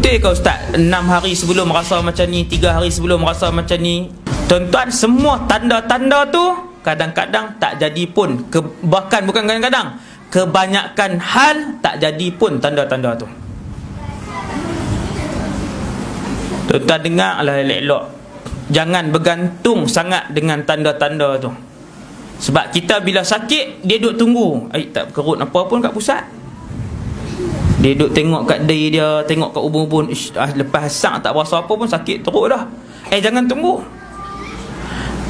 betul ke Ustaz, 6 hari sebelum rasa macam ni, 3 hari sebelum rasa macam ni? Tuan-tuan, semua tanda-tanda tu kadang-kadang tak jadi pun. Bahkan bukan kadang-kadang, kebanyakan hal tak jadi pun tanda-tanda tu. Tuan-tuan dengar lah elok-elok, jangan bergantung sangat dengan tanda-tanda tu. Sebab kita bila sakit, dia duduk tunggu, tak kerut apa pun kat pusat. Dia duduk tengok kat diri dia, tengok kat ubun-ubun, lepas sak tak berasa apa pun sakit teruk dah. Jangan tunggu.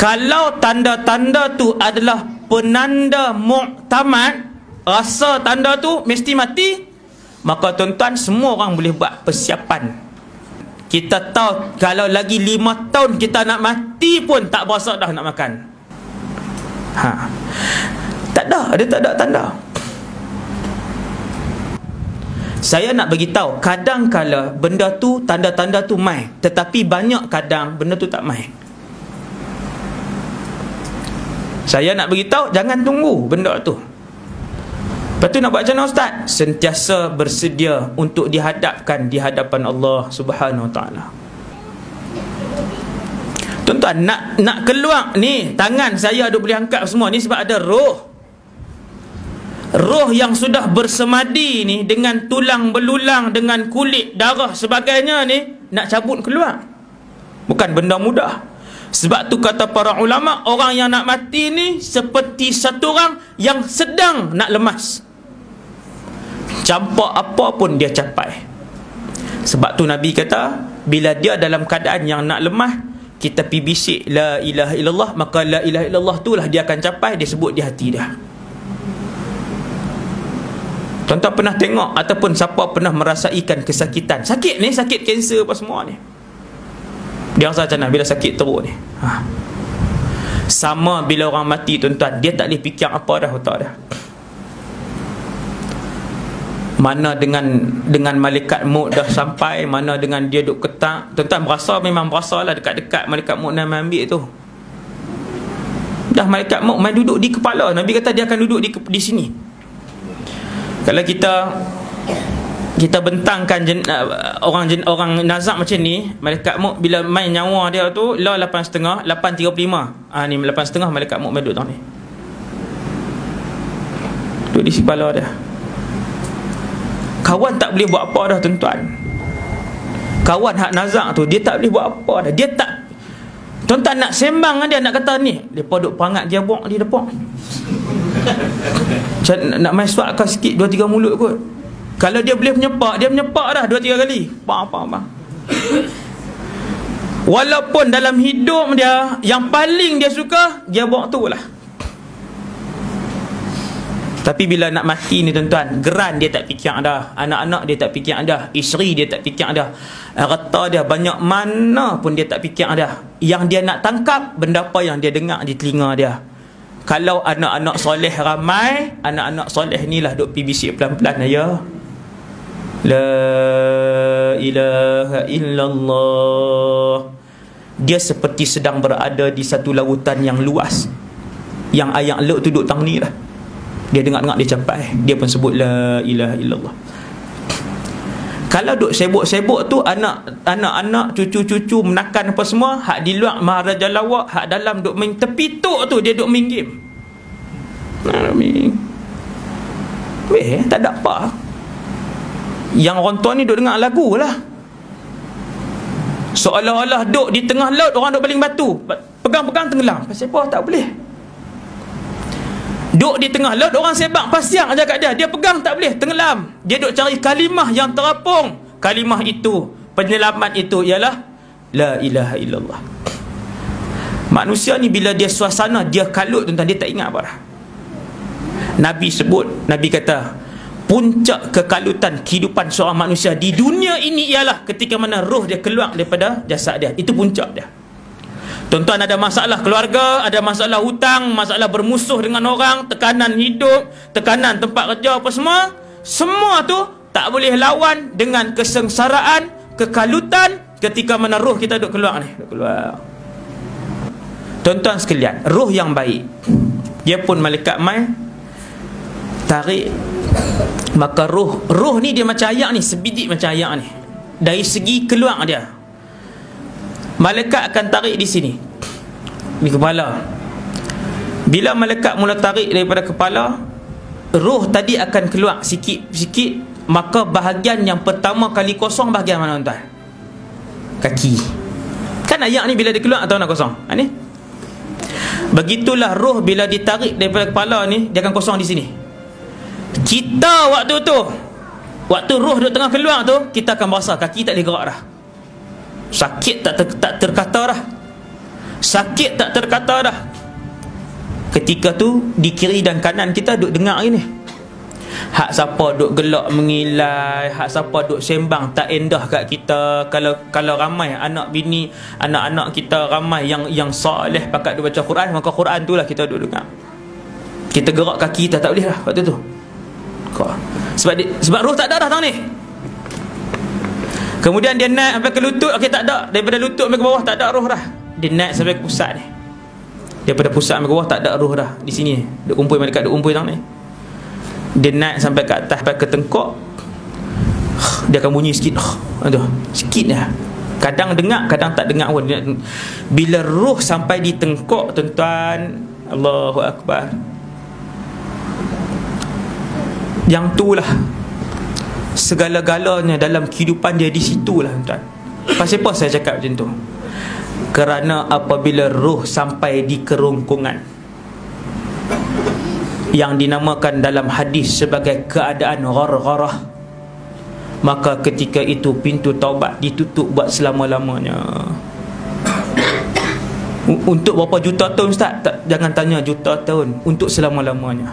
Kalau tanda-tanda tu adalah penanda muktamad, rasa tanda tu mesti mati, maka tuan-tuan, semua orang boleh buat persiapan. Kita tahu kalau lagi 5 tahun kita nak mati pun tak berasa dah nak makan. Tak ada, dia tak ada tanda. Saya nak bagi tahu, kadang-kala benda tu, tanda-tanda tu mai, tetapi banyak kadang benda tu tak mai. Saya nak bagi tahu, jangan tunggu benda tu. Lepas tu nak buat macam mana Ustaz? Sentiasa bersedia untuk dihadapkan di hadapan Allah Subhanahu Wa Taala. Tuan-tuan, nak keluar ni, tangan saya ada boleh angkat semua ni sebab ada roh. Roh yang sudah bersemadi ni dengan tulang belulang, dengan kulit, darah sebagainya ni, nak cabut keluar bukan benda mudah. Sebab tu kata para ulama, orang yang nak mati ni seperti satu orang yang sedang nak lemas. Campak apa pun dia capai. Sebab tu Nabi kata, bila dia dalam keadaan yang nak lemah, kita pergi bisik la ilaha illallah, maka la ilaha illallah tu lah dia akan capai. Dia sebut di hati dia. Tuan-tuan pernah tengok ataupun siapa pernah merasaikan kesakitan? Sakit ni, sakit kanser apa semua ni, dia rasa macam mana bila sakit teruk ni? Sama bila orang mati tuan-tuan, dia tak boleh fikir apa dah otak dah. Mana dengan malaikat maut dah sampai, mana dengan dia duk ketak. Tuan-tuan berasa, memang berasa lah dekat-dekat malaikat maut nak ambil tu. Dah malaikat maut main duduk di kepala. Nabi kata dia akan duduk di sini. Kalau kita bentangkan orang nazak macam ni, malaikat maut bila main nyawa dia tu lah 8.30, 8.35. Ni 8.30 malaikat maut main duduk tang ni. Duduk di kepala dia. Kawan tak boleh buat apa dah tuan-tuan. Kawan hak nazak tu, dia tak boleh buat apa dah. Dia tak, tuan-tuan nak sembang dengan dia, nak kata ni, dia duk perangat dia buang di depan. Nak main suatkan sikit 2-3 mulut kot. Kalau dia boleh menyepak, dia menyepak dah 2-3 kali. Bang. Walaupun dalam hidup dia, yang paling dia suka, dia buang tu lah. Tapi bila nak mati ni tuan-tuan, geran dia tak fikir dah, anak-anak dia tak fikir dah, isteri dia tak fikir dah, harta dia banyak mana pun dia tak fikir dah. Yang dia nak tangkap, benda apa yang dia dengar di telinga dia. Kalau anak-anak soleh ramai, anak-anak soleh ni lah duk pergi bisik pelan-pelan, ya la ilaha illallah. Dia seperti sedang berada di satu lautan yang luas, yang air laut tu duk tang ni lah. Dia dengar-dengar dia capai, dia pun sebut la ilaha illallah. Kalau duk sibuk-sibuk tu, anak-anak, cucu-cucu menakan apa semua, hak di luar maharaja lawak, hak dalam duk main tepi tok tu, dia duk main game. Tak ada apa. Yang orang tua ni duk dengar lagu lah. Seolah-olah duk di tengah laut, orang duk baling batu, pegang-pegang tenggelam. Pasal apa? Tak boleh. Duk di tengah laut, orang sebab pasiang aja kat dia, dia pegang tak boleh, tenggelam. Dia duk cari kalimah yang terapung. Kalimah itu, penyelamat itu ialah la ilaha illallah. Manusia ni bila dia suasana, dia kalut tuan-tuan, dia tak ingat apa dah. Nabi sebut, Nabi kata, puncak kekalutan kehidupan seorang manusia di dunia ini ialah ketika mana roh dia keluar daripada jasad dia. Itu puncak dia. Tuan-tuan ada masalah keluarga, ada masalah hutang, masalah bermusuh dengan orang, tekanan hidup, tekanan tempat kerja apa semua, semua tu tak boleh lawan dengan kesengsaraan, kekalutan ketika mana roh kita duk keluar ni, duk keluar. Tuan-tuan sekalian, roh yang baik, dia pun malaikat mai tarik, maka roh ni dia macam ayak ni, sebiji macam ayak ni. dari segi keluar dia, malaikat akan tarik di sini, di kepala. Bila malaikat mula tarik daripada kepala, roh tadi akan keluar sikit-sikit. Maka bahagian yang pertama kali kosong bahagian mana tuan? Kaki. Kan ayak ni bila dia keluar atau nak kosong? Ni. Begitulah roh bila ditarik daripada kepala ni, dia akan kosong di sini. Kita waktu roh duk tengah keluar tu, kita akan berasa kaki tak boleh gerak dah. Sakit tak terkata dah. Sakit tak terkata dah. Ketika tu di kiri dan kanan kita duk dengar ni. Hak siapa duk gelak mengilai, hak siapa duk sembang tak endah kat kita. Kalau ramai anak bini, anak-anak kita ramai yang soleh pakat duk baca Quran, maka Quran tu lah kita duk dengar. Kita gerak kaki kita tak boleh lah waktu tu. Sebab roh tak ada dah tang ni. Kemudian dia naik sampai ke lutut, okey tak ada. Daripada lutut sampai ke bawah tak ada roh dah. Dia naik sampai ke pusat ni. Daripada pusat sampai ke bawah tak ada roh dah di sini. Duk kumpul malaikat duk kumpul tang ni. Dia naik sampai ke atas, sampai ke tengkok. Dia akan bunyi sikit. Aduh, sikit dah. Kadang dengar, kadang tak dengar pun. Bila roh sampai di tengkok, tuan-tuan, Allahu Akbar, yang itulah segala-galanya dalam kehidupan dia di situlah, tuan. Pasal apa saya cakap macam tu? Kerana apabila roh sampai di kerongkongan yang dinamakan dalam hadis sebagai keadaan ghargharah, maka ketika itu pintu taubat ditutup buat selama-lamanya. Untuk berapa juta tahun, Ustaz? Tak, jangan tanya juta tahun. Untuk selama-lamanya.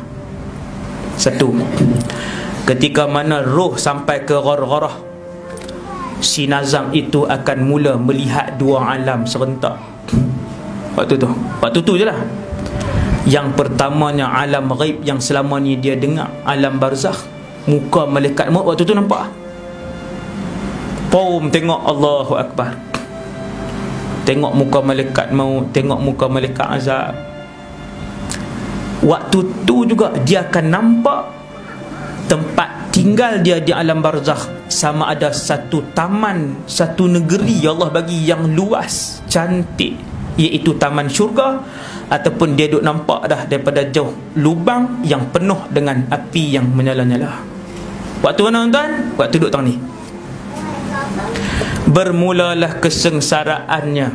Satu, ketika mana roh sampai ke ghargharah, si nazam itu akan mula melihat dua alam serentak. Waktu tu je lah. Yang pertamanya alam ghaib yang selama ni dia dengar, alam barzakh. Muka malaikat maut waktu tu nampak. Pom, tengok, Allahu Akbar. Tengok muka malaikat maut, tengok muka malaikat azab. Waktu tu juga dia akan nampak tempat tinggal dia di alam barzakh, sama ada satu taman, satu negeri Allah bagi yang luas, cantik, iaitu taman syurga, ataupun dia duk nampak dah daripada jauh lubang yang penuh dengan api yang menyala-nyala. Waktu mana tuan? Waktu duk tang ni. Bermulalah kesengsaraannya.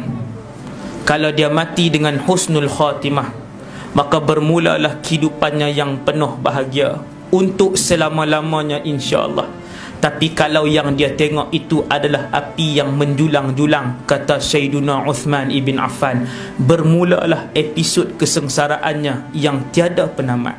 Kalau dia mati dengan husnul khatimah, maka bermulalah kehidupannya yang penuh bahagia untuk selama-lamanya, insya-Allah. Tapi kalau yang dia tengok itu adalah api yang menjulang-julang, kata Sayyiduna Uthman ibn Affan, bermulalah episod kesengsaraannya yang tiada penamat.